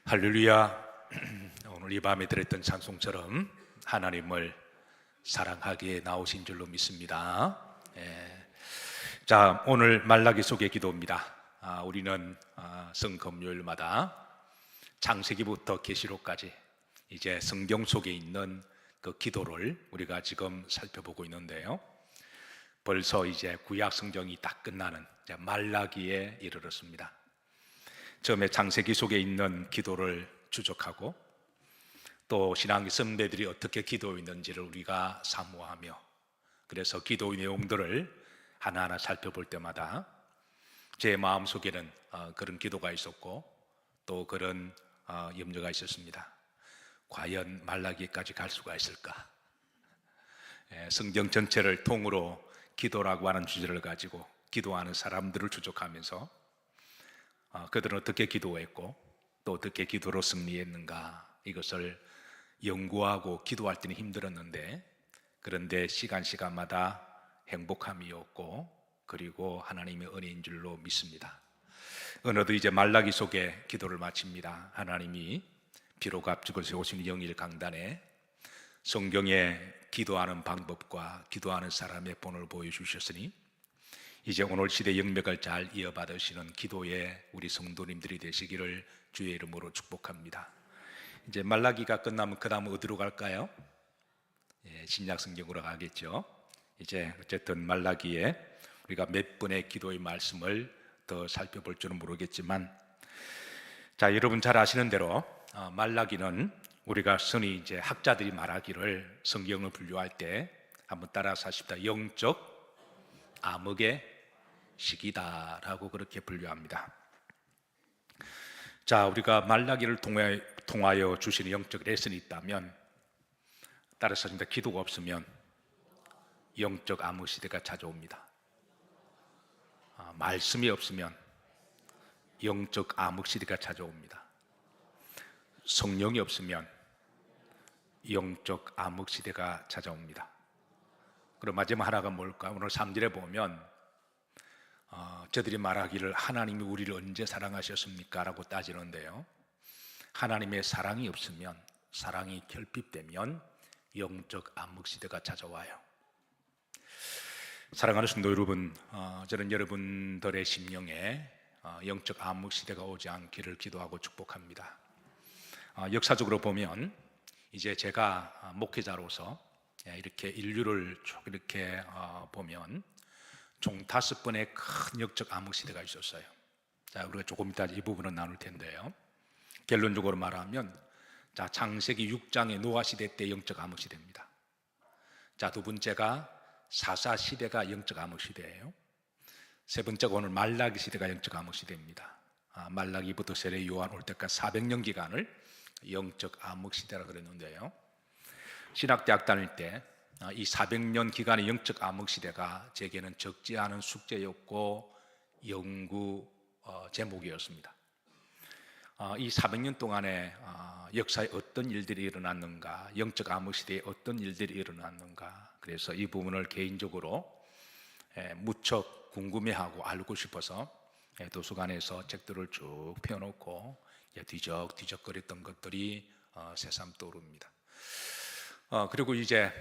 할렐루야. 오늘 이 밤에 들었던 찬송처럼 하나님을 사랑하기에 나오신 줄로 믿습니다. 자, 오늘 말라기 속의 기도입니다. 우리는 성금요일마다 창세기부터 계시록까지 이제 성경 속에 있는 그 기도를 우리가 지금 살펴보고 있는데요. 벌써 이제 구약 성경이 딱 끝나는 이제 말라기에 이르렀습니다. 처음에 창세기 속에 있는 기도를 추적하고 또 신앙의 선배들이 어떻게 기도했는지를 우리가 사모하며, 그래서 기도의 내용들을 하나하나 살펴볼 때마다 제 마음속에는 그런 기도가 있었고 또 그런 염려가 있었습니다. 과연 말라기까지 갈 수가 있을까? 성경 전체를 통으로 기도라고 하는 주제를 가지고 기도하는 사람들을 추적하면서 그들은 어떻게 기도했고 또 어떻게 기도로 승리했는가, 이것을 연구하고 기도할 때는 힘들었는데, 그런데 시간마다 행복함이었고 그리고 하나님의 은혜인 줄로 믿습니다. 어느덧 이제 말라기 속에 기도를 마칩니다. 하나님이 비록 앞쪽을 세우신 영일 강단에 성경에 기도하는 방법과 기도하는 사람의 본을 보여주셨으니 이제 오늘 시대 영맥을 잘 이어받으시는 기도의 우리 성도님들이 되시기를 주의 이름으로 축복합니다. 이제 말라기가 끝나면 그 다음 어디로 갈까요? 신약 성경으로 가겠죠. 이제 어쨌든 말라기에 우리가 몇 번의 기도의 말씀을 더 살펴볼 줄은 모르겠지만, 자, 여러분 잘 아시는 대로 말라기는 우리가 흔히 이제 학자들이 말하기를 성경을 분류할 때 한번 따라서 하십시다. 영적 암흑의 시기다라고 그렇게 분류합니다. 자, 우리가 말라기를 통하여 주시는 영적 레슨이 있다면 따라서 합니다. 기도가 없으면 영적 암흑 시대가 찾아옵니다. 말씀이 없으면 영적 암흑 시대가 찾아옵니다. 성령이 없으면 영적 암흑 시대가 찾아옵니다. 그리고 마지막 하나가 뭘까? 오늘 3절에 보면 저들이 말하기를 하나님이 우리를 언제 사랑하셨습니까? 라고 따지는데요, 하나님의 사랑이 없으면, 사랑이 결핍되면 영적 암흑 시대가 찾아와요. 사랑하는 성도 여러분, 저는 여러분들의 심령에 영적 암흑 시대가 오지 않기를 기도하고 축복합니다. 역사적으로 보면 이제 제가 목회자로서 이렇게 인류를 쭉 이렇게 보면 총 5번의 큰 영적 암흑 시대가 있었어요. 자, 우리가 조금 이따 이 부분은 나눌 텐데요. 결론적으로 말하면, 자, 창세기 6장의 노아 시대 때 영적 암흑 시대입니다. 자, 두 번째가 사사 시대가 영적 암흑 시대예요. 세 번째가 오늘 말라기 시대가 영적 암흑 시대입니다. 말라기부터 세례 요한 올 때까지 400년 기간을 영적 암흑 시대라 그랬는데요, 신학대학 다닐 때 이 400년 기간의 영적 암흑 시대가 제게는 적지 않은 숙제였고 연구 제목이었습니다. 이 400년 동안에 역사에 어떤 일들이 일어났는가, 영적 암흑 시대에 어떤 일들이 일어났는가, 그래서 이 부분을 개인적으로 무척 궁금해하고 알고 싶어서 도서관에서 책들을 쭉 펴놓고 뒤적뒤적거렸던 것들이 새삼 떠오릅니다. 그리고 이제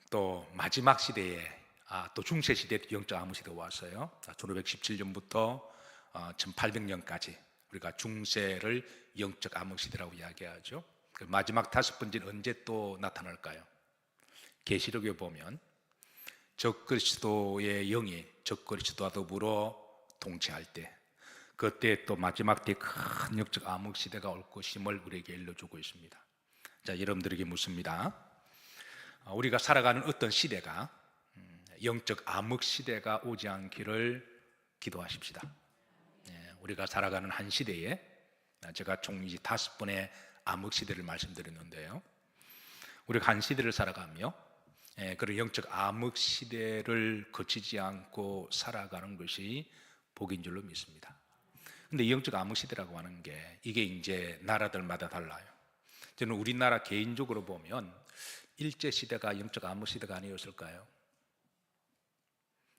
또 마지막 시대에 또 중세 시대 영적 암흑 시대가 왔어요. 1517년부터 1800년까지 우리가 중세를 영적 암흑 시대라고 이야기하죠. 그 마지막 5번째는 언제 또 나타날까요? 계시록에 보면 적그리스도의 영이 적그리스도와 더불어 통치할 때, 그때 또 마지막 때 큰 영적 암흑 시대가 올 것임을 우리에게 일러주고 있습니다. 자, 여러분들에게 묻습니다. 우리가 살아가는 어떤 시대가 영적 암흑 시대가 오지 않기를 기도하십시다. 우리가 살아가는 한 시대에 제가 총 5번의 암흑 시대를 말씀드렸는데요, 우리가 한 시대를 살아가며 그런 영적 암흑 시대를 거치지 않고 살아가는 것이 복인 줄로 믿습니다. 근데 이 영적 암흑 시대라고 하는 게 이게 이제 나라들마다 달라요. 저는 우리나라 개인적으로 보면 일제시대가 영적 암흑 시대가 아니었을까요?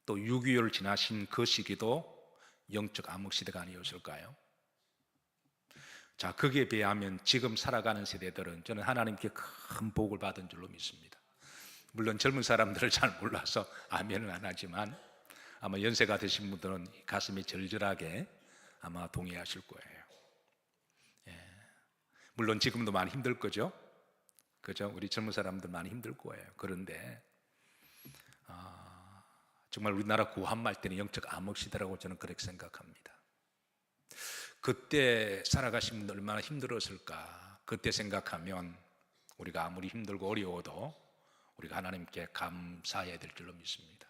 또 6.25를 지나신 그 시기도 영적 암흑 시대가 아니었을까요? 자, 거기에 비하면 지금 살아가는 세대들은 저는 하나님께 큰 복을 받은 줄로 믿습니다. 물론 젊은 사람들을 잘 몰라서 아멘은 안 하지만 아마 연세가 드신 분들은 가슴이 절절하게 아마 동의하실 거예요. 물론 지금도 많이 힘들 거죠. 그죠? 우리 젊은 사람들 많이 힘들 거예요. 그런데 정말 우리나라 구한말 때는 영적 암흑 시대라고 저는 그렇게 생각합니다. 그때 살아가신 분들 얼마나 힘들었을까. 그때 생각하면 우리가 아무리 힘들고 어려워도 우리가 하나님께 감사해야 될 줄로 믿습니다.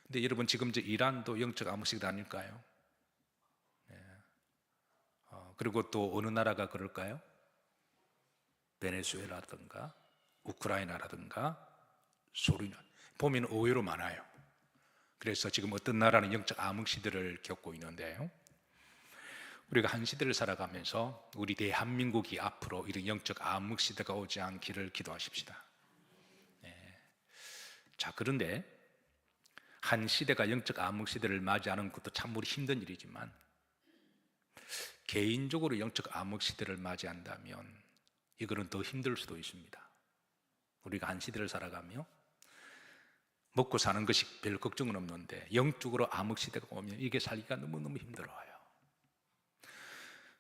근데 여러분, 지금 이란도 영적 암흑 시대 아닐까요? 그리고 또 어느 나라가 그럴까요? 베네수엘라든가 우크라이나라든가 소리나 보면 의외로 많아요. 그래서 지금 어떤 나라는 영적 암흑 시대를 겪고 있는데요, 우리가 한 시대를 살아가면서 우리 대한민국이 앞으로 이런 영적 암흑 시대가 오지 않기를 기도하십시다. 자, 그런데 한 시대가 영적 암흑 시대를 맞이하는 것도 참으로 힘든 일이지만 개인적으로 영적 암흑 시대를 맞이한다면 이거는 더 힘들 수도 있습니다. 우리가 한 시대를 살아가며 먹고 사는 것이 별 걱정은 없는데 영적으로 암흑 시대가 오면 이게 살기가 너무너무 힘들어요.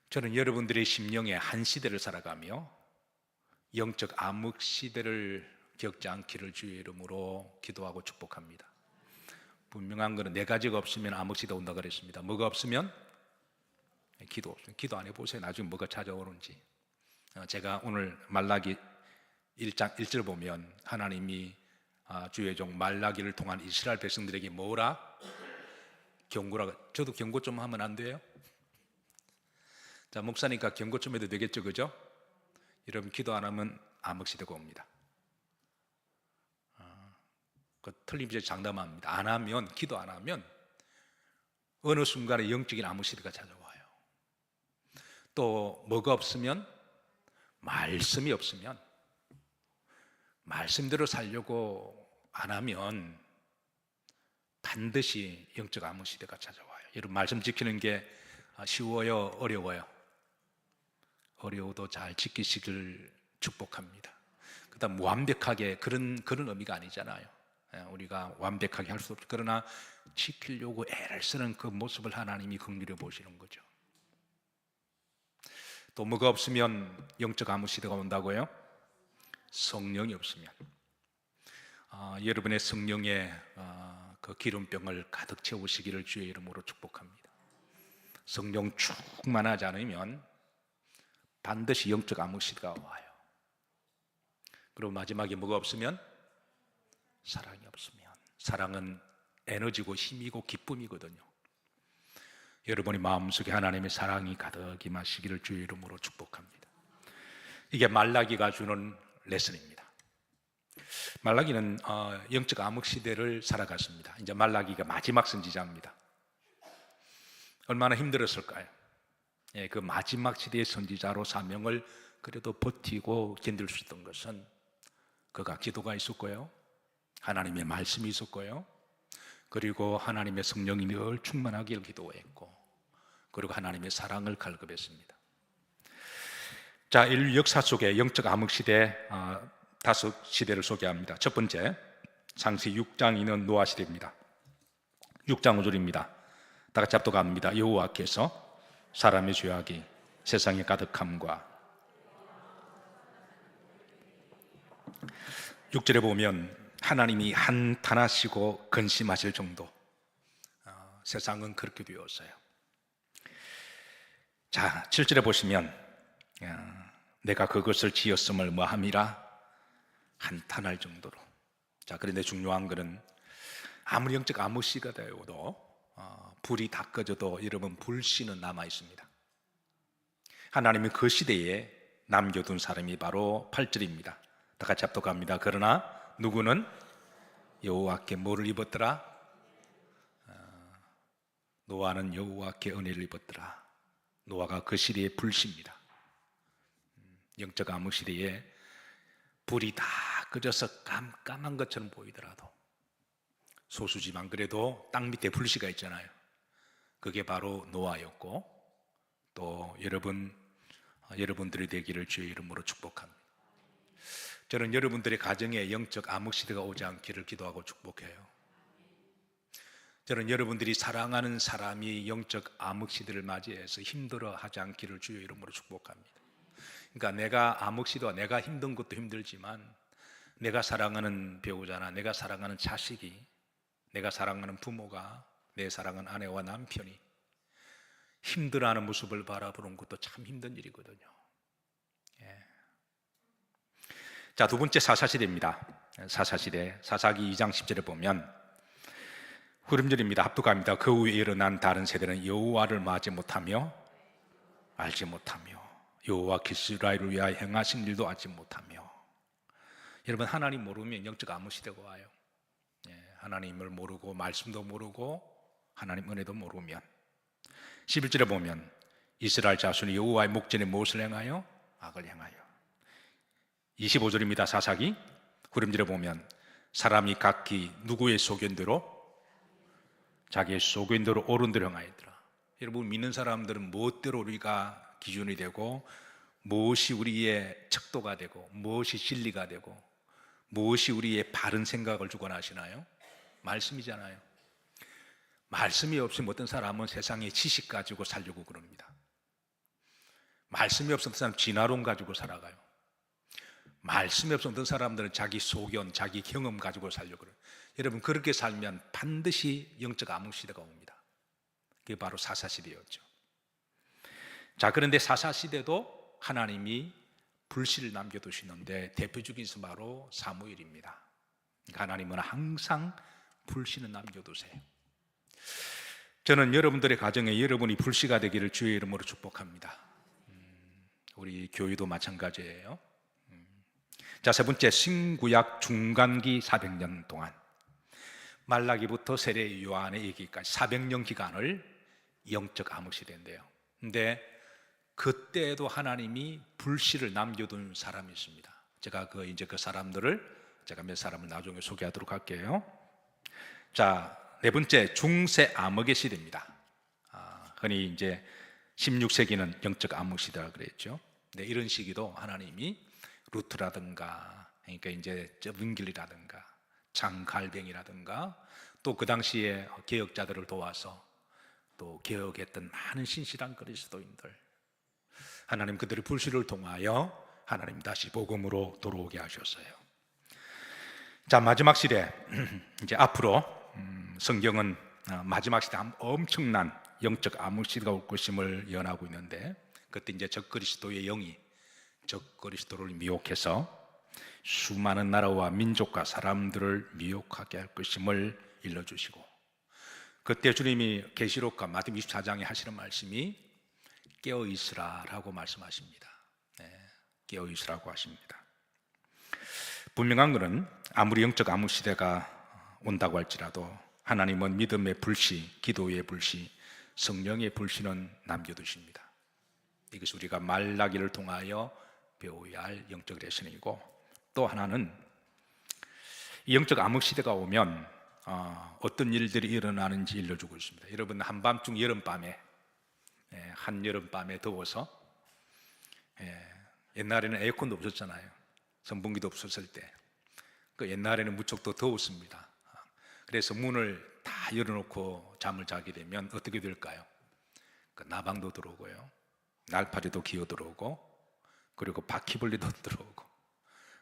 저는 여러분들의 심령에 한 시대를 살아가며 영적 암흑 시대를 겪지 않기를 주의 이름으로 기도하고 축복합니다. 분명한 것은 네 가지가 없으면 암흑 시대 온다 그랬습니다. 뭐가 없으면? 기도 없으면. 기도 안 해보세요. 나중에 뭐가 찾아오는지. 제가 오늘 말라기 1장 1절 보면 하나님이 주의 종 말라기를 통한 이스라엘 백성들에게 뭐라? 경고라. 저도 경고 좀 하면 안 돼요? 자, 목사니까 경고 좀 해도 되겠죠, 그죠? 여러분, 기도 안 하면 암흑 시대가 옵니다. 틀림없이 장담합니다. 안 하면, 기도 안 하면 어느 순간에 영적인 암흑 시대가 찾아와요. 또 뭐가 없으면? 말씀이 없으면, 말씀대로 살려고 안 하면 반드시 영적 암흑 시대가 찾아와요. 여러분, 말씀 지키는 게 쉬워요? 어려워요? 어려워도 잘 지키시길 축복합니다. 그다음 완벽하게 그런 의미가 아니잖아요. 우리가 완벽하게 할 수 없죠. 그러나 지키려고 애를 쓰는 그 모습을 하나님이 긍휼히 보시는 거죠. 또 뭐가 없으면 영적 암흑 시대가 온다고요? 성령이 없으면. 여러분의 성령의 그 기름병을 가득 채우시기를 주의 이름으로 축복합니다. 성령 충만하지 않으면 반드시 영적 암흑 시대가 와요. 그리고 마지막에 뭐가 없으면? 사랑이 없으면. 사랑은 에너지고 힘이고 기쁨이거든요. 여러분이 마음속에 하나님의 사랑이 가득 임하시기를 주의 이름으로 축복합니다. 이게 말라기가 주는 레슨입니다. 말라기는 영적 암흑 시대를 살아갔습니다. 이제 말라기가 마지막 선지자입니다. 얼마나 힘들었을까요? 그 마지막 시대의 선지자로 사명을 그래도 버티고 견딜 수 있던 것은 그가 기도가 있었고요, 하나님의 말씀이 있었고요, 그리고 하나님의 성령이 늘 충만하기를 기도했고, 그리고 하나님의 사랑을 갈급했습니다. 자, 인류 역사 속에 영적 암흑 시대 5시대를 소개합니다. 첫 번째, 창세기 6장 있는 노아 시대입니다. 6장 5절입니다. 다 같이 합독합니다. 여호와께서 사람의 죄악이 세상에 가득함과, 6절에 보면 하나님이 한탄하시고 근심하실 정도, 세상은 그렇게 되었어요. 자, 7절에 보시면 내가 그것을 지었음을 뭐함이라 한탄할 정도로. 자, 그런데 중요한 것은 아무리 영적 암흑 시가 되어도 불이 다 꺼져도 여러분, 불씨는 남아 있습니다. 하나님이 그 시대에 남겨둔 사람이 바로 8절입니다. 다 같이 합독합니다. 그러나 누구는 여호와께 뭐를 입었더라? 노아는 여호와께 은혜를 입었더라. 노아가 그 시대의 불씨입니다. 영적 암흑 시대에 불이 다 꺼져서 깜깜한 것처럼 보이더라도 소수지만 그래도 땅 밑에 불씨가 있잖아요. 그게 바로 노아였고, 또 여러분, 여러분들이 되기를 주의 이름으로 축복합니다. 저는 여러분들의 가정에 영적 암흑 시대가 오지 않기를 기도하고 축복해요. 저는 여러분들이 사랑하는 사람이 영적 암흑 시대를 맞이해서 힘들어하지 않기를 주의 이름으로 축복합니다. 그러니까 내가 암흑 시대와 내가 힘든 것도 힘들지만 내가 사랑하는 배우자나 내가 사랑하는 자식이, 내가 사랑하는 부모가, 내 사랑하는 아내와 남편이 힘들어하는 모습을 바라보는 것도 참 힘든 일이거든요. 예. 자, 두 번째 사사시대입니다. 사사시대, 사사기 2장 10절에 보면 후렴절입니다. 합독합니다. 그 후에 일어난 다른 세대는 여호와를 맞지 못하며 알지 못하며 여호와께서 이스라엘을 위하여 행하신 일도 알지 못하며. 여러분, 하나님 모르면 영적 암흑 시대가 와요. 하나님을 모르고 말씀도 모르고 하나님 은혜도 모르면. 11절에 보면 이스라엘 자손이 여호와의 목전에 무엇을 행하여? 악을 행하여. 25절입니다. 사사기 후렴절에 보면 사람이 각기 누구의 소견대로? 자기의 소견대로 옳은 대로 행하였더라. 여러분, 믿는 사람들은 무엇대로 우리가 기준이 되고 무엇이 우리의 척도가 되고 무엇이 진리가 되고 무엇이 우리의 바른 생각을 주관하시나요? 말씀이잖아요. 말씀이 없으면 어떤 사람은 세상에 지식 가지고 살려고 그럽니다. 말씀이 없으면 어떤 사람은 진화론 가지고 살아가요. 말씀이 없으면 어떤 사람들은 자기 소견, 자기 경험 가지고 살려고 그래요. 여러분, 그렇게 살면 반드시 영적 암흑 시대가 옵니다. 그게 바로 사사시대였죠. 자, 그런데 사사시대도 하나님이 불씨를 남겨두시는데 대표적인 것은 바로 사무엘입니다. 하나님은 항상 불씨는 남겨두세요. 저는 여러분들의 가정에 여러분이 불씨가 되기를 주의 이름으로 축복합니다. 우리 교회도 마찬가지예요. 자, 세 번째, 신구약 중간기 400년 동안, 말라기부터 세례 요한의 얘기까지 400년 기간을 영적 암흑 시대인데요. 근데 그때에도 하나님이 불씨를 남겨둔 사람이 있습니다. 제가 그 사람들을 제가 몇 사람을 나중에 소개하도록 할게요. 자, 네 번째, 중세 암흑의 시대입니다. 흔히 이제 16세기는 영적 암흑 시대라 그랬죠. 네, 이런 시기도 하나님이 루트라든가, 그러니까 이제 저분길이라든가 장갈뱅이라든가 또 그 당시에 개혁자들을 도와서 또 개혁했던 많은 신실한 그리스도인들, 하나님 그들의 불씨를 통하여 하나님 다시 복음으로 돌아오게 하셨어요. 자, 마지막 시대, 이제 앞으로 성경은 마지막 시대 엄청난 영적 암흑 시대가 올 것임을 예언하고 있는데, 그때 이제 적그리스도의 영이 적그리스도를 미혹해서 수많은 나라와 민족과 사람들을 미혹하게 할 것임을 일러주시고, 그때 주님이 계시록과 마태복음 24장에 하시는 말씀이 깨어 있으라라고 말씀하십니다. 깨어 있으라고 하십니다. 분명한 것은 아무리 영적 암흑 시대가 온다고 할지라도 하나님은 믿음의 불씨, 기도의 불씨, 성령의 불씨는 남겨두십니다. 이것이 우리가 말라기를 통하여 배워야 할 영적 레슨이고, 또 하나는 이 영적 암흑 시대가 오면 어떤 일들이 일어나는지 일러주고 있습니다. 여러분, 한밤중 여름밤에, 한여름밤에 더워서, 옛날에는 에어컨도 없었잖아요. 선풍기도 없었을 때. 그 옛날에는 무척 더 더웠습니다. 그래서 문을 다 열어놓고 잠을 자게 되면 어떻게 될까요? 그 나방도 들어오고요, 날파리도 기어 들어오고, 그리고 바퀴벌레도 들어오고,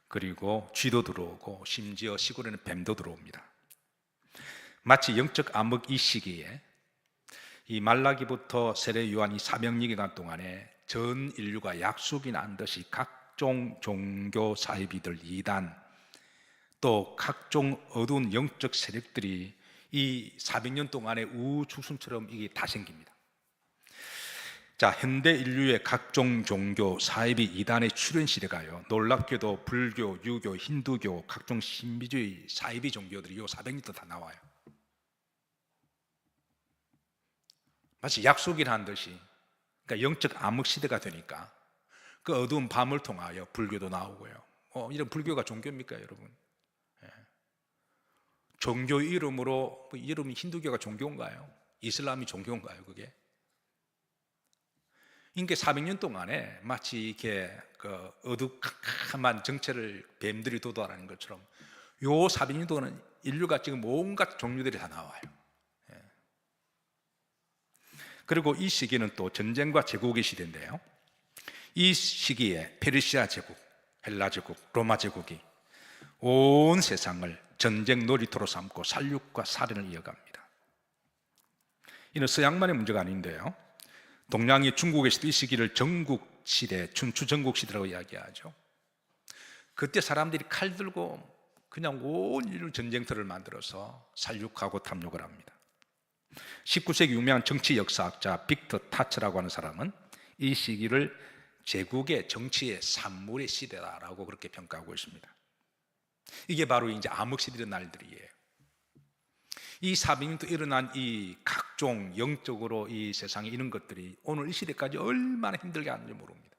그리고 쥐도 들어오고, 심지어 시골에는 뱀도 들어옵니다. 마치 영적 암흑 이 시기에 이 말라기부터 세례 요한 이 400년 기간 동안에 전 인류가 약속이 난 듯이 각종 종교 사이비들, 이단, 또 각종 어두운 영적 세력들이 이 400년 동안의 우주순처럼 이게 다 생깁니다. 자, 현대 인류의 각종 종교 사이비 이단의 출현 시대가요, 놀랍게도 불교, 유교, 힌두교, 각종 신비주의 사이비 종교들이 요 400년 다 나와요. 마치 약속이라는 듯이. 그러니까 영적 암흑 시대가 되니까 그 어두운 밤을 통하여 불교도 나오고요. 이런 불교가 종교입니까, 여러분? 종교 이름으로, 이름이 힌두교가 종교인가요? 이슬람이 종교인가요, 그게? 인계 400년 동안에 마치 이렇게 그 어두컴컴한 정체를 뱀들이 도달하는 것처럼 요 400년 동안은 인류가 지금 온갖 종류들이 다 나와요. 예. 그리고 이 시기는 또 전쟁과 제국의 시대인데요. 이 시기에 페르시아 제국, 헬라 제국, 로마 제국이 온 세상을 전쟁 놀이터로 삼고 살육과 살인을 이어갑니다. 이는 서양만의 문제가 아닌데요, 동양이 중국의 시대, 이 시기를 전국시대, 춘추전국시대라고 이야기하죠. 그때 사람들이 칼 들고 그냥 온 인류 전쟁터를 만들어서 살육하고 탐욕을 합니다. 19세기 유명한 정치 역사학자 빅터 타처라고 하는 사람은 이 시기를 제국의 정치의 산물의 시대다라고 그렇게 평가하고 있습니다. 이게 바로 이제 암흑시대의 날들이에요. 이 400년 동안 일어난 이 각종 영적으로 이 세상에 이런 것들이 오늘 이 시대까지 얼마나 힘들게 하는지 모릅니다.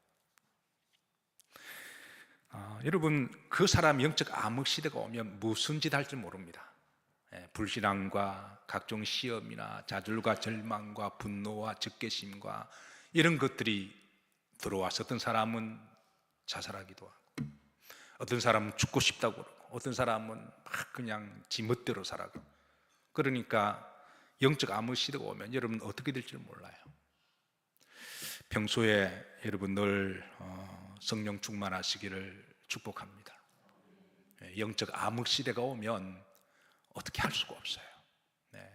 여러분, 그 사람 영적 암흑시대가 오면 무슨 짓 할지 모릅니다. 불신앙과 각종 시험이나 좌절과 절망과 분노와 적개심과 이런 것들이 들어와서 어떤 사람은 자살하기도 하고, 어떤 사람은 죽고 싶다고 그러고, 어떤 사람은 막 그냥 지 멋대로 살아가고. 그러니까 영적 암흑시대가 오면 여러분 어떻게 될지 몰라요. 평소에 여러분 늘 성령 충만하시기를 축복합니다. 영적 암흑시대가 오면 어떻게 할 수가 없어요. 네.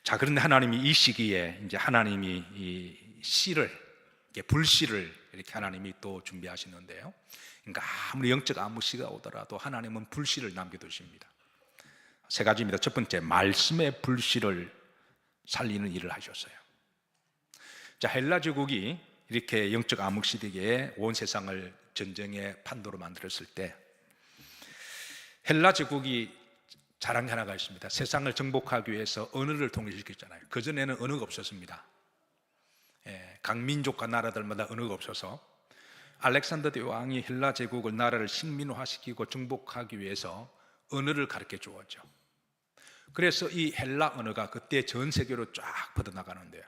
자, 그런데 하나님이 이 시기에 이제 하나님이 이 씨를, 불씨를 이렇게 하나님이 또 준비하시는데요. 그러니까 아무리 영적 암흑시대가 오더라도 하나님은 불씨를 남겨두십니다. 세 가지입니다. 첫 번째, 말씀의 불씨를 살리는 일을 하셨어요. 자, 헬라 제국이 이렇게 영적 암흑시대에 온 세상을 전쟁의 판도로 만들었을 때 헬라 제국이 잘한 게 하나가 있습니다. 세상을 정복하기 위해서 언어를 통일시켰잖아요. 그전에는 언어가 없었습니다. 각 민족과 나라들마다 언어가 없어서 알렉산더 대왕이 헬라 제국을 나라를 식민화시키고 정복하기 위해서 언어를 가르쳐 주었죠. 그래서 이 헬라 언어가 그때 전 세계로 쫙 퍼져나가는데요,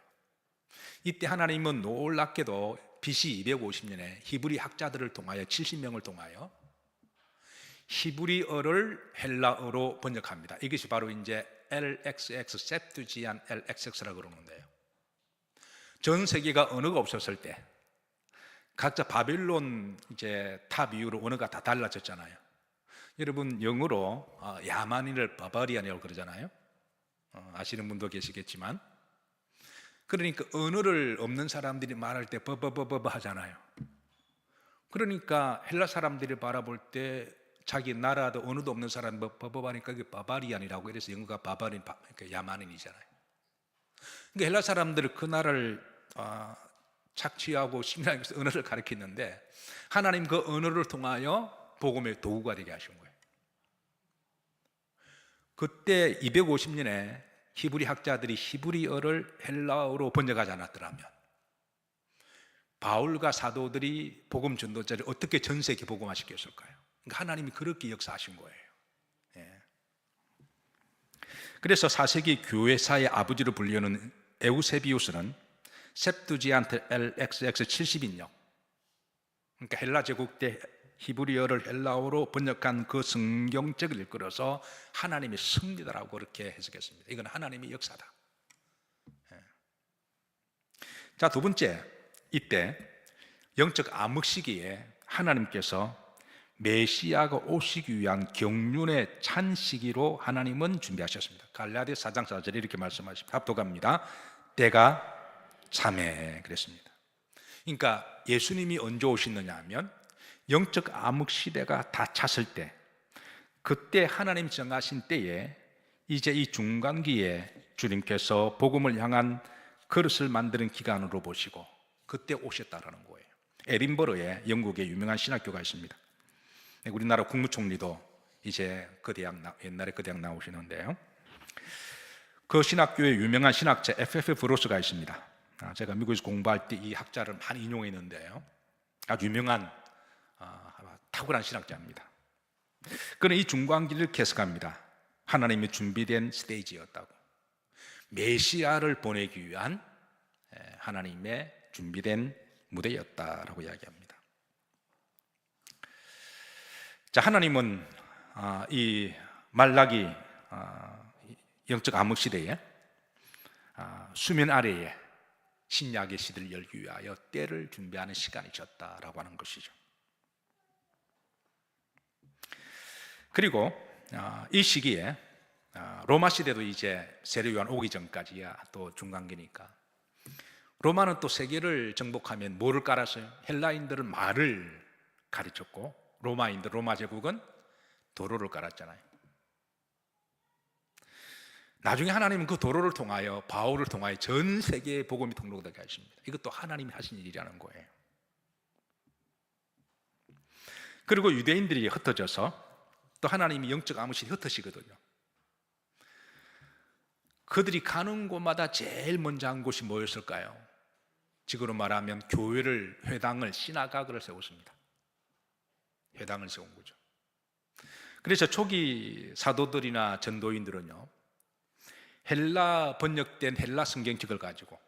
이때 하나님은 놀랍게도 BC 250년에 히브리 학자들을 통하여 70명을 통하여 히브리어를 헬라어로 번역합니다. 이것이 바로 이제 LXX, septuagint LXX라고 그러는데요, 전 세계가 언어가 없었을 때 각자 바벨론 이제 탑 이후로 언어가 다 달라졌잖아요. 여러분 영어로 야만인을 바바리안이라고 그러잖아요. 아시는 분도 계시겠지만, 그러니까 언어를 없는 사람들이 말할 때 버버버버 하잖아요. 그러니까 헬라 사람들이 바라볼 때 자기 나라도 언어도 없는 사람이 버버바니까 그게 바바리안이라고, 이래서 영어가 바바리안, 그러니까 야만인이잖아요. 그러니까 헬라 사람들은 그 나라를 착취하고 식민하기 언어를 가르쳤는데 하나님 그 언어를 통하여 복음의 도구가 되게 하신 거예요. 그때 250년에 히브리 학자들이 히브리어를 헬라어로 번역하지 않았더라면 바울과 사도들이 복음 전도자를 어떻게 전 세계 복음화시켰을까요? 그러니까 하나님이 그렇게 역사하신 거예요. 예. 그래서 4세기 교회사의 아버지로 불리는 에우세비우스는 septuagint LXX 70인역, 그러니까 헬라 제국 때 히브리어를 헬라어로 번역한 그 성경책을 일컬어서 하나님의 섭리다라고 그렇게 해석했습니다. 이건 하나님의 역사다. 자, 두 번째, 이때 영적 암흑 시기에 하나님께서 메시아가 오시기 위한 경륜의 찬 시기로 하나님은 준비하셨습니다. 갈라디아서 4장 4절에 이렇게 말씀하십니다. 합독합니다. 때가 참해 그랬습니다. 그러니까 예수님이 언제 오시느냐 하면 영적 암흑 시대가 다 찼을 때, 그때 하나님 정하신 때에 이제 이 중간기에 주님께서 복음을 향한 그릇을 만드는 기간으로 보시고 그때 오셨다라는 거예요. 에딘버러에 영국의 유명한 신학교가 있습니다. 우리나라 국무총리도 이제 그 대학 옛날에 그 대학 나오시는데요, 그 신학교의 유명한 신학자 F.F. 브루스가 있습니다. 제가 미국에서 공부할 때 이 학자를 많이 인용했는데요, 아주 유명한 탁월한 신학자입니다. 그는 이 중간기를 해석합니다. 하나님이 준비된 스테이지였다고. 메시아를 보내기 위한 하나님의 준비된 무대였다라고 이야기합니다. 자, 하나님은 이 말라기 영적 암흑 시대에 수면 아래에 신약의 시대를 열기 위하여 때를 준비하는 시간이셨다라고 하는 것이죠. 그리고 이 시기에 로마 시대도 이제 세례 요한 오기 전까지야 또 중간기니까, 로마는 또 세계를 정복하면 뭐를 깔았어요? 헬라인들은 말을 가르쳤고 로마인들, 로마 제국은 도로를 깔았잖아요. 나중에 하나님은 그 도로를 통하여, 바울을 통하여 전 세계에 복음이 통로되게 하십니다. 이것도 하나님이 하신 일이라는 거예요. 그리고 유대인들이 흩어져서 또 하나님이 영적 암흑이 흩어지거든요. 그들이 가는 곳마다 제일 먼저 한 곳이 뭐였을까요? 지금으로 말하면 교회를, 회당을, 시나가그를 세웠습니다. 회당을 세운 거죠. 그래서 초기 사도들이나 전도인들은요, 헬라 번역된 헬라 성경책을 가지고,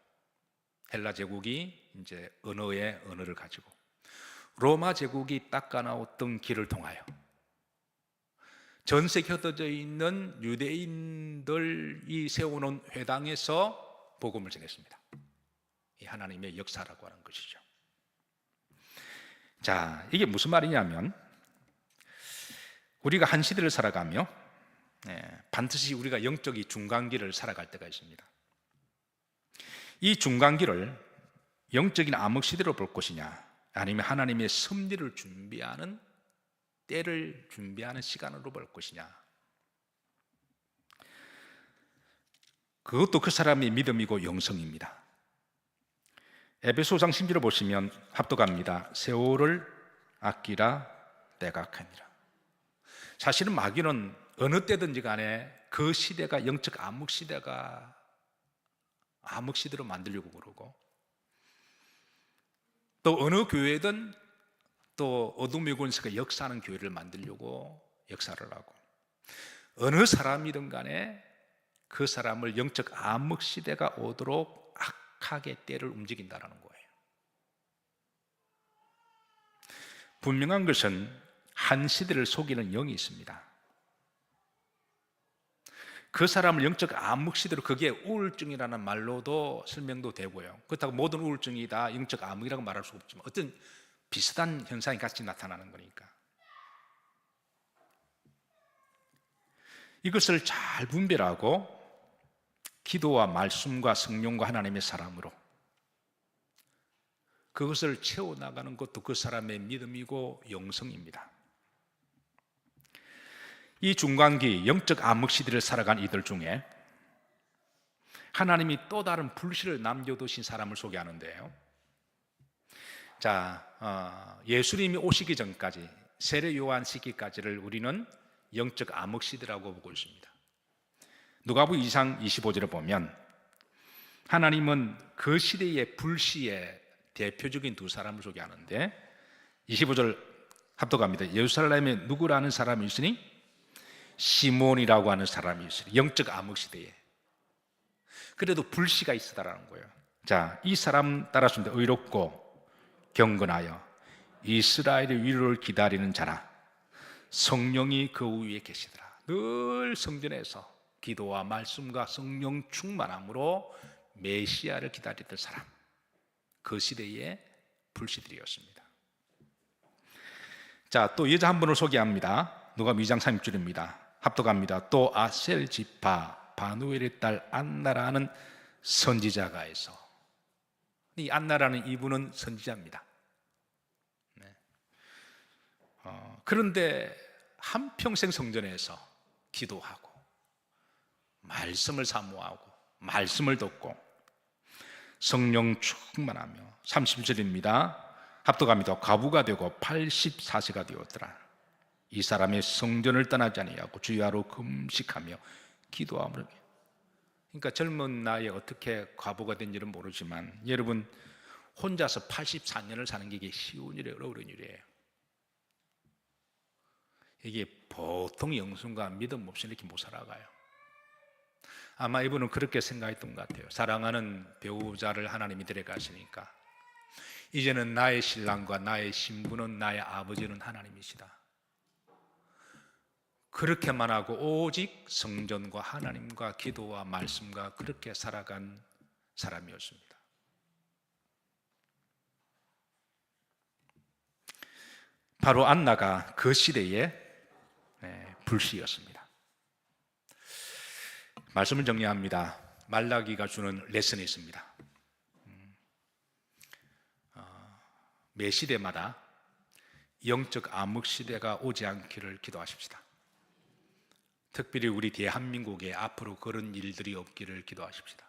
헬라 제국이 이제 언어의 언어를 가지고 로마 제국이 닦아나왔던 길을 통하여 전 세계에 흩어져 있는 유대인들이 세워놓은 회당에서 복음을 전했습니다. 이 하나님의 역사라고 하는 것이죠. 자, 이게 무슨 말이냐면, 우리가 한 시대를 살아가며 반드시 우리가 영적인 중간기를 살아갈 때가 있습니다. 이 중간기를 영적인 암흑 시대로 볼 것이냐, 아니면 하나님의 섭리를 준비하는, 때를 준비하는 시간으로 볼 것이냐, 그것도 그 사람의 믿음이고 영성입니다. 에베소서 10절을 보시면 합독합니다. 세월을 아끼라 때가 악하니라. 사실은 마귀는 어느 때든지 간에 그 시대가 영적 암흑 시대가 암흑 시대로 만들려고 그러고, 또 어느 교회든 또 어둠의 권세가 역사하는 교회를 만들려고 역사를 하고, 어느 사람이든 간에 그 사람을 영적 암흑 시대가 오도록 악하게 때를 움직인다는 거예요. 분명한 것은 한 시대를 속이는 영이 있습니다. 그 사람을 영적 암흑 시대로, 그게 우울증이라는 말로도 설명도 되고요. 그렇다고 모든 우울증이 다 영적 암흑이라고 말할 수 없지만 어떤 비슷한 현상이 같이 나타나는 거니까, 이것을 잘 분별하고 기도와 말씀과 성령과 하나님의 사랑으로 그것을 채워나가는 것도 그 사람의 믿음이고 영성입니다. 이 중간기 영적 암흑 시대를 살아간 이들 중에 하나님이 또 다른 불씨를 남겨두신 사람을 소개하는데요. 자, 예수님이 오시기 전까지, 세례 요한 시기까지를 우리는 영적 암흑 시대라고 보고 있습니다. 누가복음 2장 25절을 보면 하나님은 그 시대의 불씨의 대표적인 두 사람을 소개하는데, 25절 합독합니다. 예루살렘에 누구라는 사람이 있으니? 시몬이라고 하는 사람이 있으니, 영적 암흑 시대에. 그래도 불씨가 있었다라는 거예요. 자, 이 사람 따라서는 의롭고 경건하여 이스라엘의 위로를 기다리는 자라, 성령이 그 위에 계시더라. 늘 성전에서 기도와 말씀과 성령 충만함으로 메시아를 기다리던 사람, 그 시대의 불씨들이었습니다. 자, 또 여자 한 분을 소개합니다. 누가복음 2장 36절입니다. 합독합니다. 또 아셀 지파 바누엘의 딸 안나라는 선지자가 있어. 이 안나라는 이분은 선지자입니다. 네. 그런데 한평생 성전에서 기도하고 말씀을 사모하고 말씀을 듣고 성령 충만하며, 30절입니다. 합독합니다. 과부가 되고 84세가 되었더라. 이 사람의 성전을 떠나지 아니하고 주야로 금식하며 기도함을. 그러니까 젊은 나이에 어떻게 과부가 된지는 모르지만, 여러분 혼자서 84년을 사는 게 이게 쉬운 일이에요, 어려운 일이에요. 이게 보통 영성과 믿음 없이 이렇게 못 살아가요. 아마 이분은 그렇게 생각했던 것 같아요. 사랑하는 배우자를 하나님이 데려가시니까 이제는 나의 신랑과 나의 신부는 나의 아버지는 하나님이시다. 그렇게만 하고 오직 성전과 하나님과 기도와 말씀과 그렇게 살아간 사람이었습니다. 바로 안나가 그 시대의 불씨였습니다. 말씀을 정리합니다. 말라기가 주는 레슨이 있습니다. 매 시대마다 영적 암흑 시대가 오지 않기를 기도하십시다. 특별히 우리 대한민국에 앞으로 그런 일들이 없기를 기도하십시다.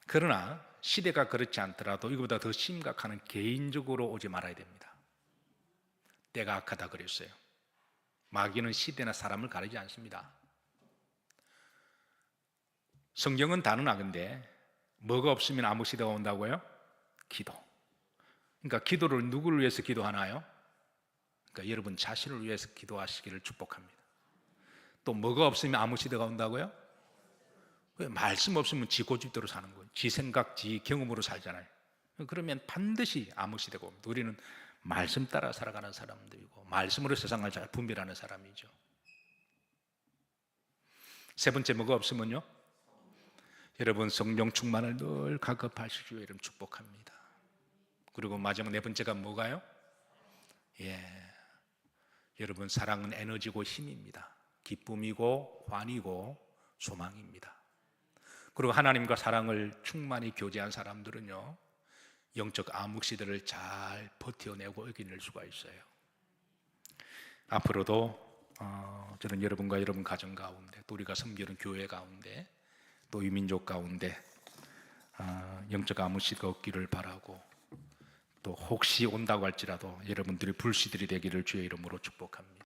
그러나 시대가 그렇지 않더라도 이거보다 더 심각한 개인적으로 오지 말아야 됩니다. 때가 악하다 그랬어요. 마귀는 시대나 사람을 가리지 않습니다. 성경은 단언하건대 뭐가 없으면 아무 시대가 온다고요? 기도. 그러니까 기도를 누구를 위해서 기도하나요? 그러니까 여러분 자신을 위해서 기도하시기를 축복합니다. 또 뭐가 없으면 아무 시대가 온다고요? 왜 말씀 없으면 지 고집대로 사는 거예요. 지 생각, 지 경험으로 살잖아요. 그러면 반드시 아무 시대가 옵니다. 우리는 말씀 따라 살아가는 사람들이고 말씀으로 세상을 잘 분별하는 사람이죠. 세 번째 뭐가 없으면요? 여러분 성령 충만을 늘 가급하시기를 여러분 축복합니다. 그리고 마지막 네 번째가 뭐가요? 여러분 사랑은 에너지고 힘입니다. 기쁨이고 환희고 소망입니다. 그리고 하나님과 사랑을 충만히 교제한 사람들은요 영적 암흑 시대를 잘 버텨내고 이겨낼 수가 있어요. 앞으로도 저는 여러분과 여러분 가정 가운데 또 우리가 섬기는 교회 가운데 또 이 민족 가운데 영적 암흑 시대가 없기를 바라고 또 혹시 온다고 할지라도 여러분들이 불씨들이 되기를 주의 이름으로 축복합니다.